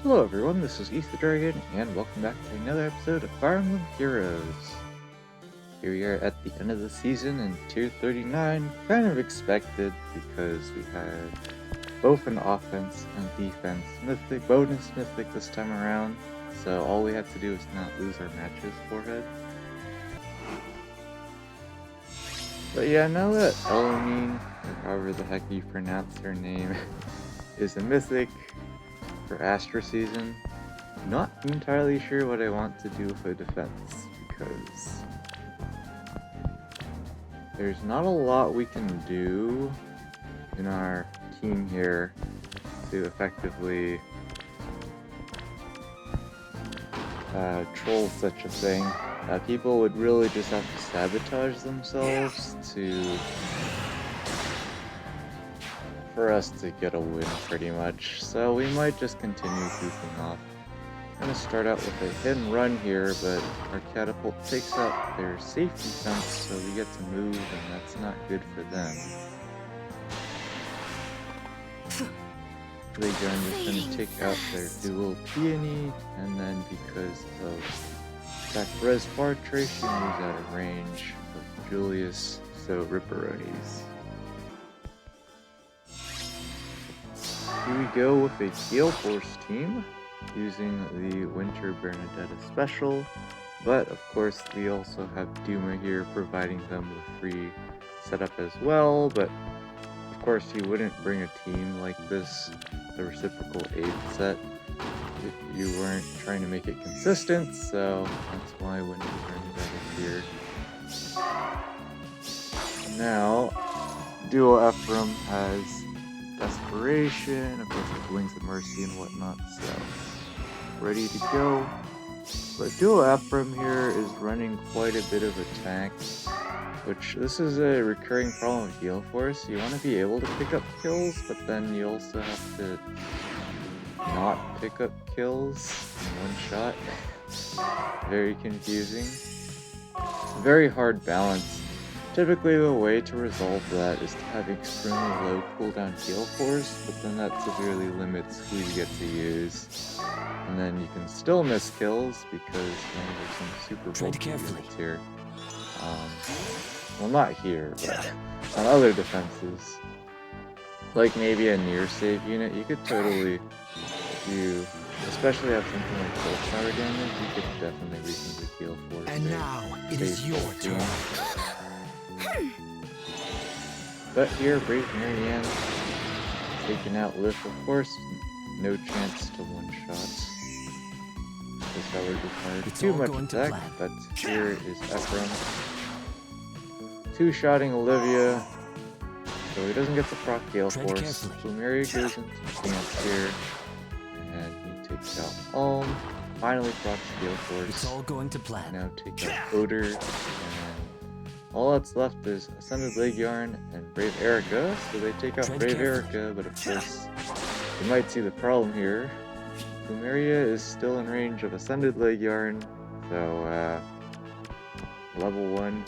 Hello everyone, this is East the Dragon, and welcome back to another episode of Fire Emblem Heroes. Here we are at the end of the season in Tier 39, kind of expected because we had both an offense and defense mythic, bonus mythic this time around, so all we have to do is not lose our matches forehead. But yeah, now that Elamine, or however the heck you pronounce her name, is a mythic for Astra season, not entirely sure what I want to do for defense, because there's not a lot we can do in our team here to effectively troll such a thing. People would really just have to sabotage themselves for us to get a win, pretty much. So we might just continue goofing off. I'm gonna start out with a hit and run here, but our catapult takes out their safety fence, so we get to move, and that's not good for them. They're just gonna take out their dual peony, and then because of that res bar trace, she moves out of range of Julius, so Ripperonis. Here we go with a Gale Force team, using the Winter Bernadetta special, but of course we also have Duma here providing them with free setup as well, but of course you wouldn't bring a team like this, the reciprocal aid set, if you weren't trying to make it consistent, so that's why Winter Bernadetta here. Now, Duo Ephraim has Desperation, of course the Wings of Mercy and whatnot, so ready to go. But Duo Ephraim here is running quite a bit of attack, which this is a recurring problem with Gale Force. You want to be able to pick up kills, but then you also have to not pick up kills in one shot. Very confusing. Very hard balance. Typically the way to resolve that is to have extremely low cooldown Gale Force, but then that severely limits who you get to use. And then you can still miss kills because there's some super bulky units here. Well, not here, but on other defenses. Like maybe a near save unit, you could totally, if you especially have something like full power damage, you could definitely reconsider Gale Force. And now it is your turn. But here, Brave Marianne taking out Lif, of course, no chance to one-shot. Because that would require too much attack, but here is Ephraim. Two-shotting Olivia, so he doesn't get the proc Gale Force. Plumeria goes into dance here, and he takes out Alm. Finally procs Gale Force. It's all going to plan. Now take out Odor, and all that's left is Ascended Leguiarn and Brave Erica, so they take out Brave Erica, but of course, you might see the problem here. Plumeria is still in range of Ascended Leguiarn, so, level 1,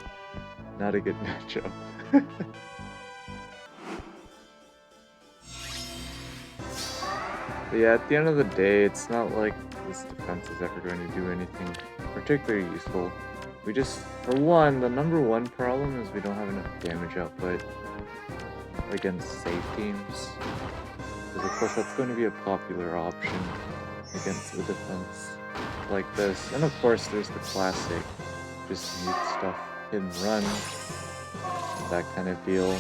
not a good matchup. But yeah, at the end of the day, it's not like this defense is ever going to do anything particularly useful. We just, for one, the number one problem is we don't have enough damage output against safe teams. Because of course that's going to be a popular option against the defense like this. And of course there's the classic, just mute stuff, hit and run, that kind of deal.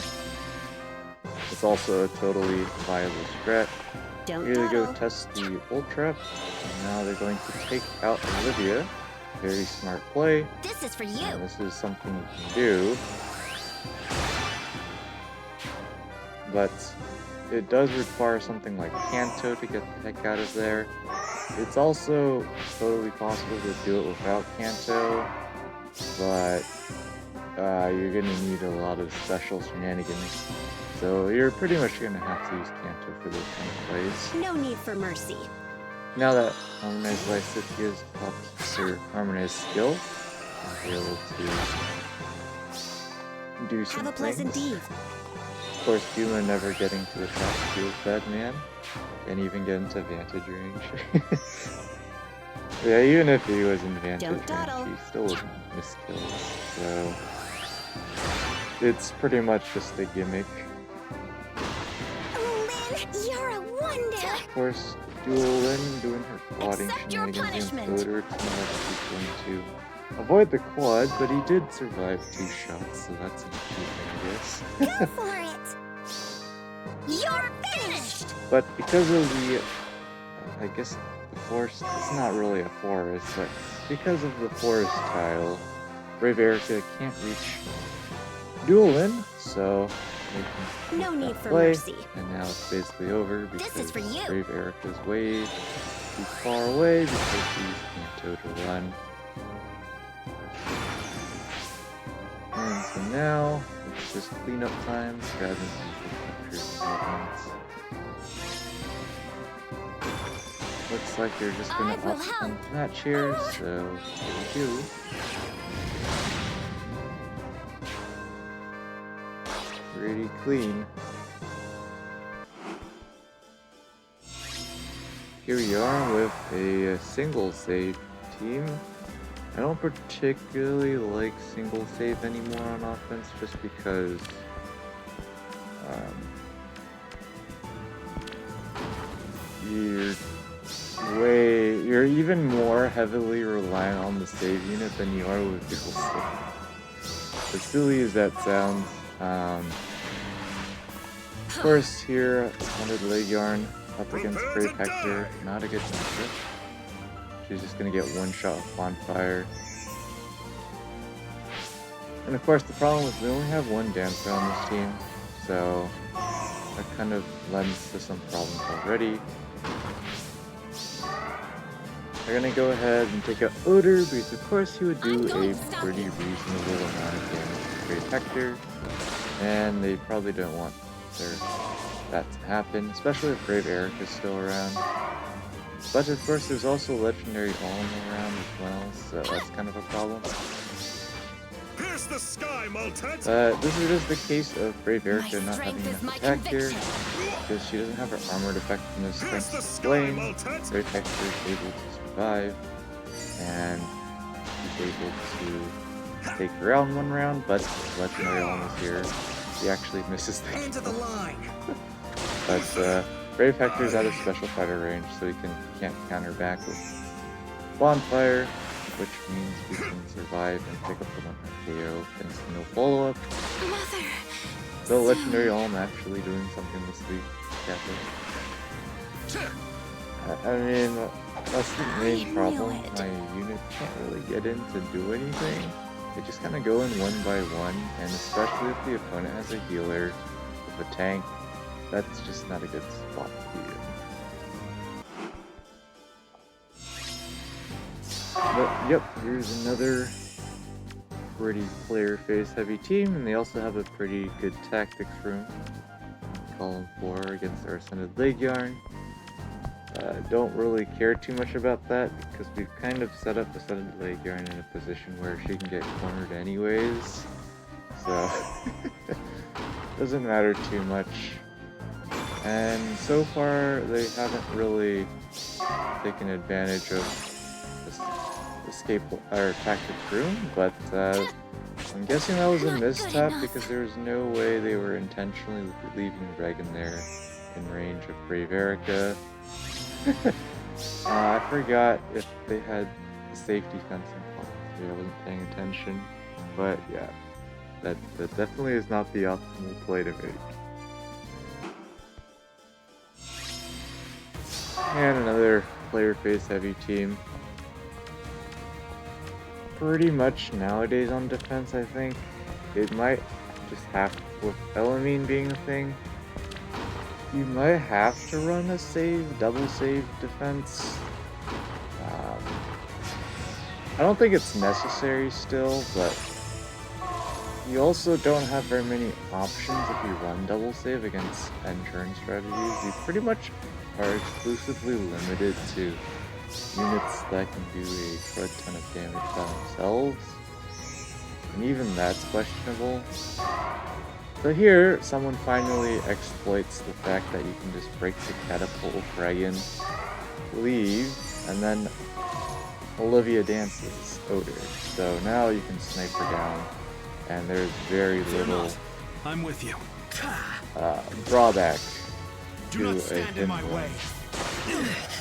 It's also a totally viable strat. Here they go test the Ultra, and now they're going to take out Olivia. Very smart play. This is for you. And this is something you can do. But it does require something like Kanto to get the heck out of there. It's also totally possible to do it without Kanto, but you're going to need a lot of special shenanigans. So you're pretty much going to have to use Kanto for those kind of plays. No need for mercy. Now that Harmonized Lysithia's popped her Harmonized skill, I'll be able to do some Have a pleasant things. eve. Of course, Duma never getting to attack feels bad, man. Can't even get into vantage range. Yeah, even if he was in vantage range, he still would miss kills. So it's pretty much just a gimmick. Lynn, you're a wonder. Of course, Lynn doing her quadding Accept your shenanigans against punishment. Odor. It's not like he's going to avoid the quad, but he did survive 2 shots, so that's an achievement, I guess. Go for it. You're finished. But because of the, I guess the forest, it's not really a forest, but because of the forest tile, Brave Erica can't reach Lynn, so they can No need for play. mercy. And now it's basically over because This is for you. Brave Erica's way too far away because she's Kanto to run. And so now it's just cleanup time, grabbing some pictures and movements. Looks like they're just gonna I will up some help. match here, so here we do. Pretty clean. Here we are with a single save team. I don't particularly like single save anymore on offense just because you're even more heavily reliant on the save unit than you are with dual save. As silly as that sounds, of course here, Haunted Leg Yarn up against Brave Hector, not a good matchup. She's just gonna get one shot with Bonfire. And of course the problem is we only have one Dancer on this team, so that kind of lends to some problems already. They're gonna go ahead and take out Odor because of course he would do a pretty reasonable amount of damage to Brave Hector. And they probably don't want that to happen, especially if Brave Eric is still around. But of course there's also Legendary Olm around as well, so that's kind of a problem. Pierce the sky, Maltet! This is just the case of Brave Erica My not having strength is enough my attack here, conviction. because she doesn't have her armored effectiveness Pierce thanks the to sky, Flame. Maltet! Brave Hector is able to survive, and he's able to take her out in one round, but Legendary Olm is here. He actually misses the Into the line. But Brave Hector's out of special fighter range, so he can't counter back with Bonfire, which means we can survive and pick up the 1 KO thanks to no follow-up. Mother. So Legendary Olm actually doing something this week. I mean, that's the main problem. it. My unit can't really get in to do anything. They just kind of go in one by one, and especially if the opponent has a healer with a tank, that's just not a good spot to be in. But yep, here's another pretty player face heavy team, and they also have a pretty good tactics room. Column 4 against our Ascended Leg Yarn. Don't really care too much about that because we've kind of set up Ascended Leg Yarn in a position where she can get cornered anyways. So doesn't matter too much. And so far they haven't really taken advantage of this escape or tactics room, but I'm guessing that was a mistap because there was no way they were intentionally leaving Regan there in range of Brave Erica. I forgot if they had the safety fencing policy. I wasn't paying attention, but yeah, that definitely is not the optimal play to make. And another player face heavy team. Pretty much nowadays on defense, I think it might just have, with Elamine being a thing, you might have to run a double save defense. I don't think it's necessary still, but you also don't have very many options if you run double save against end turn strategies. You pretty much are exclusively limited to units that can do a crud ton of damage by themselves. And even that's questionable. So here, someone finally exploits the fact that you can just break the catapult dragon, leave, and then Olivia dances Oder. So now you can snipe her down, and there's very little I'm with you. drawback Do to not a stand in my Emblem, way.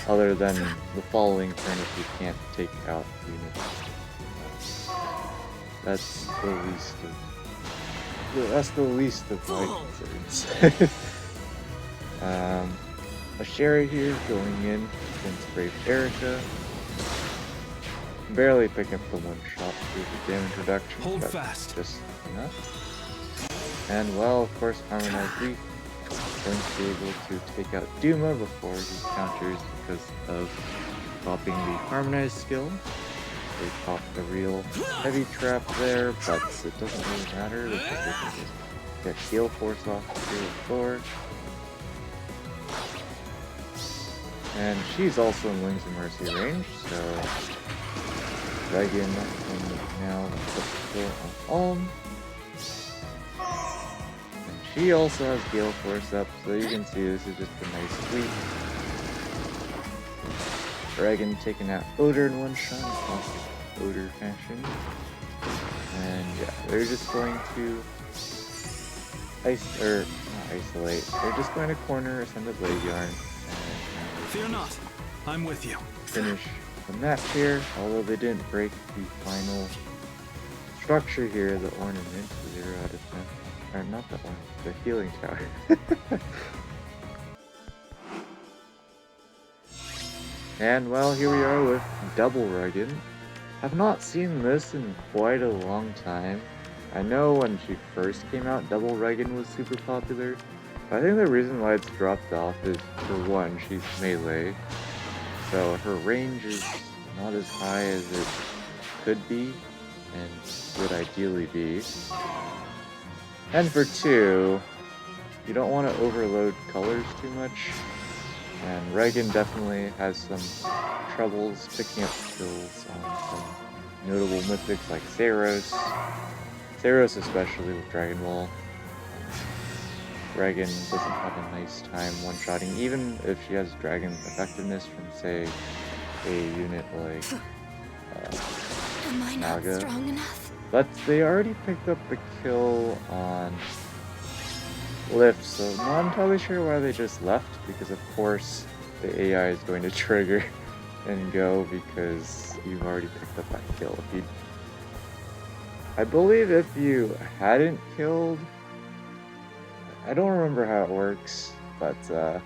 other than the following turn if you can't take out units. That's the least of my concerns. A Sherry here going in against Brave Erica. Barely pick up the one shot through the damage reduction. Hold but fast. Just enough. And well, of course, Harmonized Weak going to be able to take out Duma before he counters because of popping the Harmonized skill. They pop the real heavy trap there, but it doesn't really matter because they can just get Heal Force off the Thor. And she's also in Wings of Mercy range, so Dragon can now put the kill on Alm. And she also has Gale Force up, so you can see this is just a nice sweep. Dragon taking out Oder in one shot, classic Oder fashion. And yeah, they're just going to isolate. They're just going to corner Ascended Leg Yarn and Fear not. I'm with you. finish the match here. Although they didn't break the final structure here, the ornament, 0 out of 10. Or not the ornament, the healing tower. And well, here we are with Double Regan. I've not seen this in quite a long time. I know when she first came out, Double Regan was super popular. But I think the reason why it's dropped off is, for one, she's melee. So her range is not as high as it could be, and would ideally be. And for two, you don't want to overload colors too much. And Regan definitely has some troubles picking up kills on some notable mythics like Saros. Saros especially with Dragon Wall. Regan doesn't have a nice time one-shotting, even if she has Dragon effectiveness from, say, a unit like Am I not Naga. strong enough? But they already picked up the kill on Lift, so I'm not entirely sure why they just left, because of course the AI is going to trigger and go because you've already picked up that kill. I believe if you hadn't killed, I don't remember how it works, but yeah,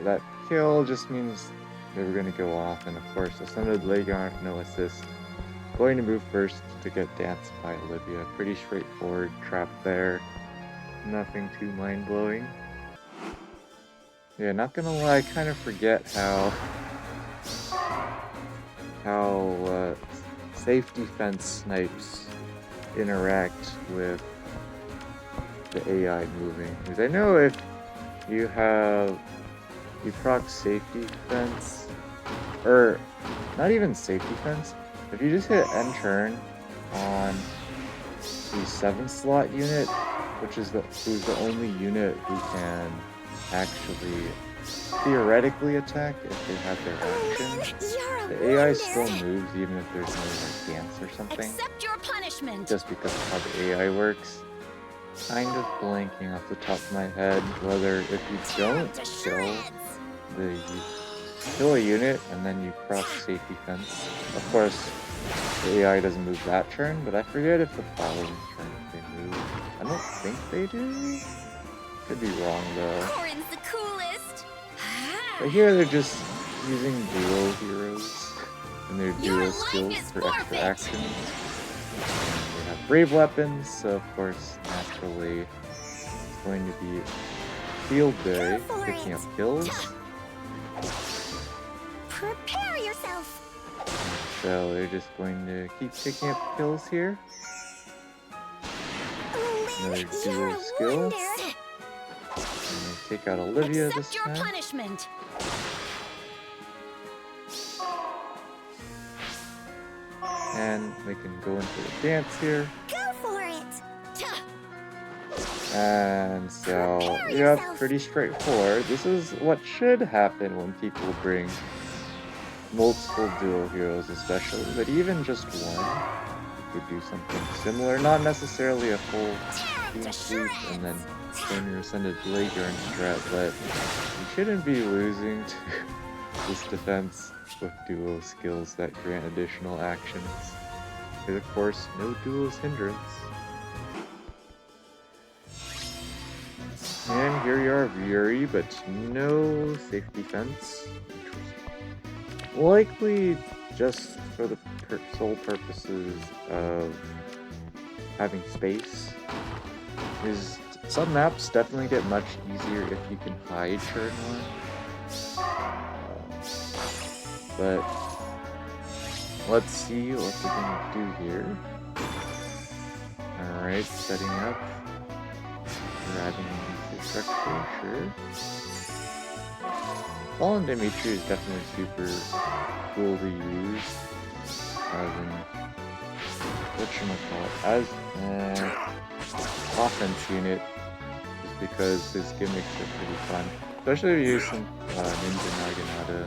that kill just means they were going to go off, and of course Ascended Legar, no assist. Going to move first to get danced by Olivia. Pretty straightforward trap there. Nothing too mind-blowing. Yeah, not gonna lie, I kind of forget how safe defense snipes interact with the AI moving. Because I know if you proc safe defense, or not even safe defense, if you just hit end turn on the 7th slot unit, who's the only unit who can actually theoretically attack if they have their action. The AI still moves even if there's no like dance or something. Accept your punishment. Just because of how the AI works. Kind of blanking off the top of my head whether if you don't kill a unit and then you proc safe defense. Of course, the AI doesn't move that turn, but I forget if the following turn they move. I don't think they do. Could be wrong though. Corin's the coolest. But here they're just using duo heroes and their Your duo life skills is for extra forfeit. actions. They have brave weapons, so of course naturally it's going to be Field Day, Go for picking it. up kills. Prepare yourself. So they're just going to keep picking up kills here. Another You're duo a skill. wonder. And they take out Olivia Accept this your time. punishment. And they can go into the dance here. Go for it. And so, Prepare yeah, yourself. pretty straightforward. This is what should happen when people bring multiple duo heroes, especially, but even just one, you could do something similar. Not necessarily a full Tear team to sweep and then shreds. turn your ascended Leguarn strat, but you shouldn't be losing to this defense with duo skills that grant additional actions. Because of course, no duo's hindrance. And here you are, Yuri, but no safe defense. Interesting. Likely just for the sole purposes of having space. Some maps definitely get much easier if you can hide turn one. But let's see what we're gonna do here. Alright, setting up. Grabbing the structure, sure. Fallen Dimitri is definitely super cool to use as an as an offense unit, just because his gimmicks are pretty fun. Especially if you use some Ninja Naginata.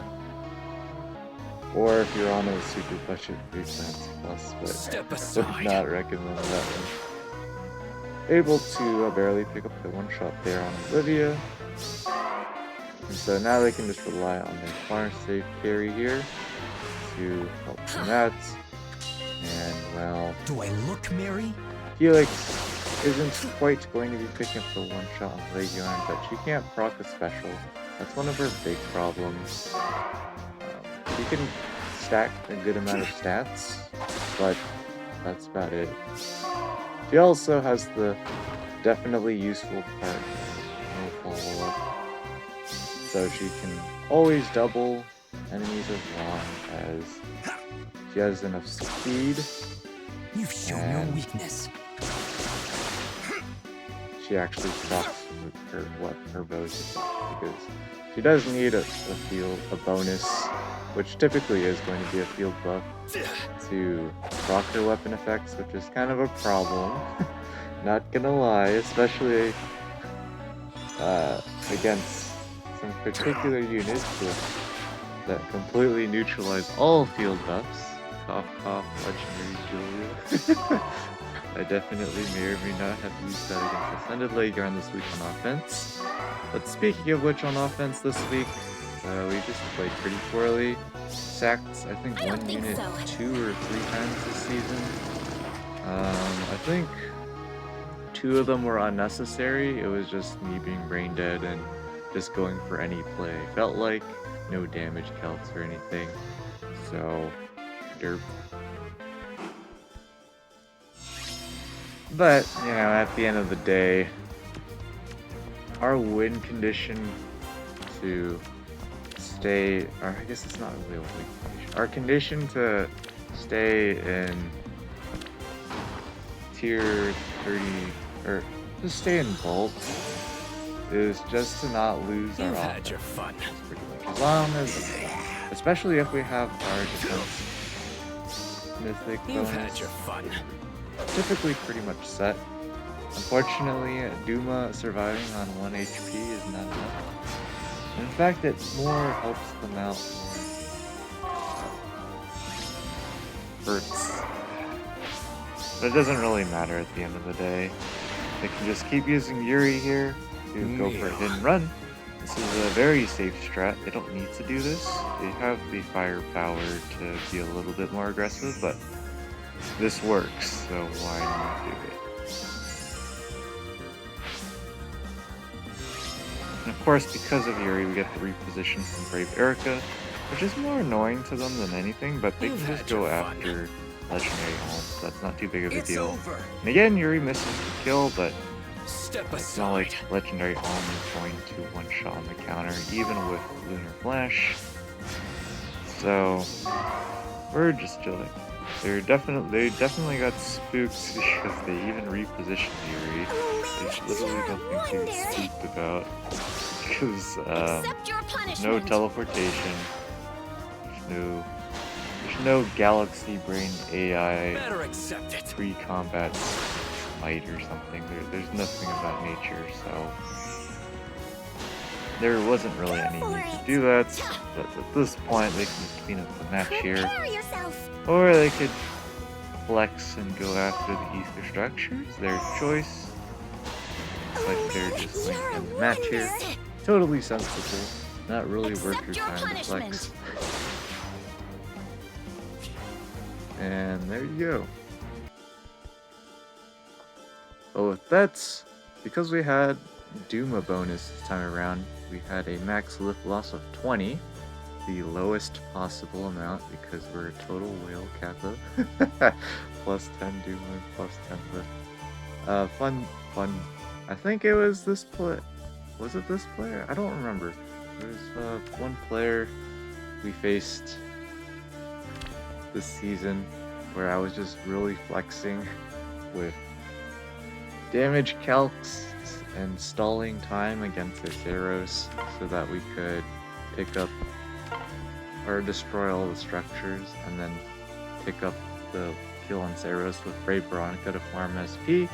Or if you're on a super budget 3 cents plus, but would not recommend that one. Able to barely pick up the one-shot there on Olivia. And so now they can just rely on their fire safe carry here to help from that. And well, Do I look merry? Felix isn't quite going to be picking up the one-shot on Leguarn, but she can't proc a special. That's one of her big problems. She can stack a good amount of stats, but that's about it. She also has the definitely useful part, no follow-up. So she can always double enemies as long as she has enough speed. You've shown no weakness. She actually procs with her bows because she does need a bonus, which typically is going to be a field buff, to proc her weapon effects, which is kind of a problem. Not gonna lie, especially against some particular units that completely neutralize all field buffs. Cough, cough, legendary Julia. I definitely may or may not have used that against Ascended Leguarn this week on offense. But speaking of which, on offense this week, we just played pretty poorly. Sacked, I think, one unit 2 or 3 times this season. I think 2 of them were unnecessary. It was just me being brain dead and just going for any play. Felt like no damage calcs or anything. So, derp. But, you know, at the end of the day, our win condition to stay, or I guess it's not really a win condition. Our condition to stay in tier 30, or just stay in vault, is just to not lose our offense. Had your fun. Pretty much. As long as, especially if we have our defense mythic You've bonus, had your fun. typically pretty much set. Unfortunately, Duma surviving on 1 HP is not enough. In fact, it more helps them out more. Hurts. But it doesn't really matter at the end of the day. They can just keep using Yuri here to go for a hit and run. This is a very safe strat. They don't need to do this. They have the firepower to be a little bit more aggressive, but this works, so why not do it? And of course, because of Yuri, we get the reposition from Brave Erica, which is more annoying to them than anything, but they can just go after Legendary Home. That's not too big of a deal. And again, Yuri misses the kill, but it's not like Legendary Home is going to one-shot on the counter, even with Lunar Flash. So, we're just chilling. They definitely got spooked because they even repositioned Yuri. There's literally nothing to be spooked about. Because, no teleportation. There's no Galaxy Brain AI pre-combat fight or something. There's nothing of that nature, so there wasn't really any need to do that. But at this point, they can clean up the match here, Prepare yourself. or they could flex and go after the ether structures. Their choice. Looks like they're just going to end the match here. Totally sensible. Not really worth your Accept your time to punishment. flex. And there you go. Oh, that's because we had Duma bonus this time around. We had a max lift loss of 20, the lowest possible amount because we're a total whale kappa. Plus 10 Duma and plus 10 lift. Fun. I think it was this play. Was it this player? I don't remember. There was one player we faced this season where I was just really flexing with damage calcs and stalling time against his arrows so that we could pick up or destroy all the structures and then pick up the kill on arrows with Brave Veronica to farm SP.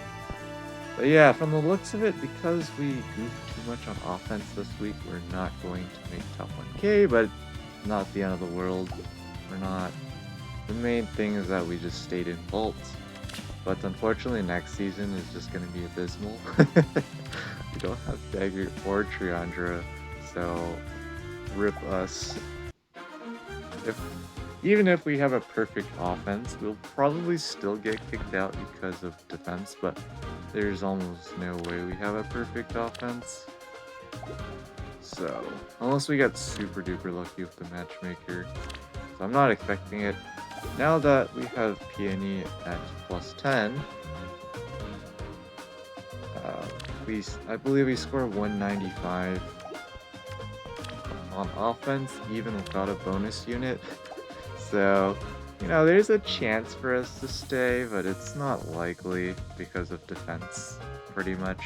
But yeah, from the looks of it, because we goofed too much on offense this week, we're not going to make top 1k, but not the end of the world. We're not. The main thing is that we just stayed in vault. But unfortunately, next season is just going to be abysmal. We don't have Dagger or Triandra, so rip us. Even if we have a perfect offense, we'll probably still get kicked out because of defense, but there's almost no way we have a perfect offense. So, unless we get super duper lucky with the matchmaker. So I'm not expecting it. Now that we have Peony at plus 10, I believe we score 195 on offense, even without a bonus unit. So, you know, there's a chance for us to stay, but it's not likely because of defense, pretty much.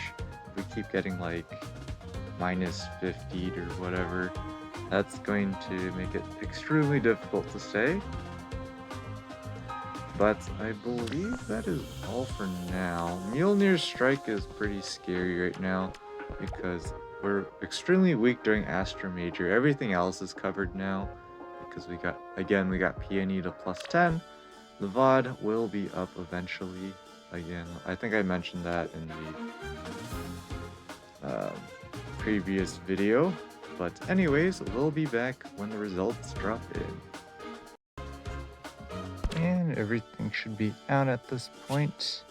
If we keep getting like minus 50 or whatever, that's going to make it extremely difficult to stay. But I believe that is all for now. Mjolnir's Strike is pretty scary right now because we're extremely weak during Astra Major. Everything else is covered now because we got Peony to plus 10. The VOD will be up eventually. Again, I think I mentioned that in the previous video. But anyways, we'll be back when the results drop in. And everything should be out at this point.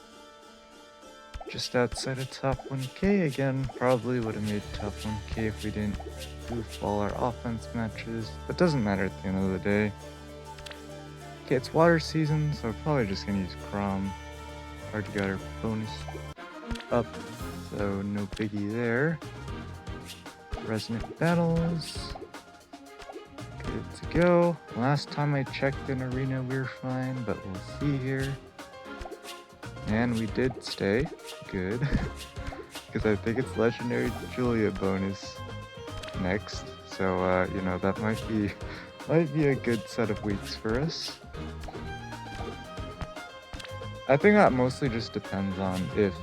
Just outside of top 1k again. Probably would have made top 1k if we didn't goof all our offense matches. But doesn't matter at the end of the day. Okay, it's water season, so we're probably just gonna use Crom. Already got our bonus up, so no biggie there. Resonant battles. Good to go. Last time I checked in arena we were fine, but we'll see here. And we did stay. Good. Because I think it's Legendary Julia bonus next. So you know, that might be a good set of weeks for us. I think that mostly just depends on if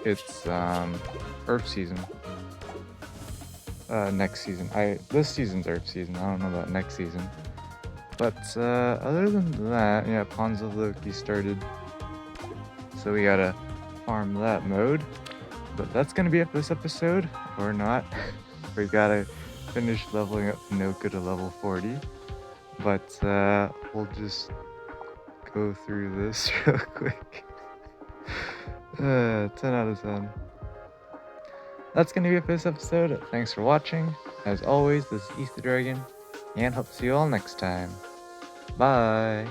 it's Earth season. Next season. This season's Earth season. I don't know about next season. But other than that, yeah, Pawns of Loki started. So we gotta farm that mode. But that's gonna be it for this episode, or not. We gotta finish leveling up Noka to level 40. But we'll just go through this real quick. 10 out of 10. That's going to be it for this episode. Thanks for watching. As always, this is East the Dragon, and hope to see you all next time. Bye!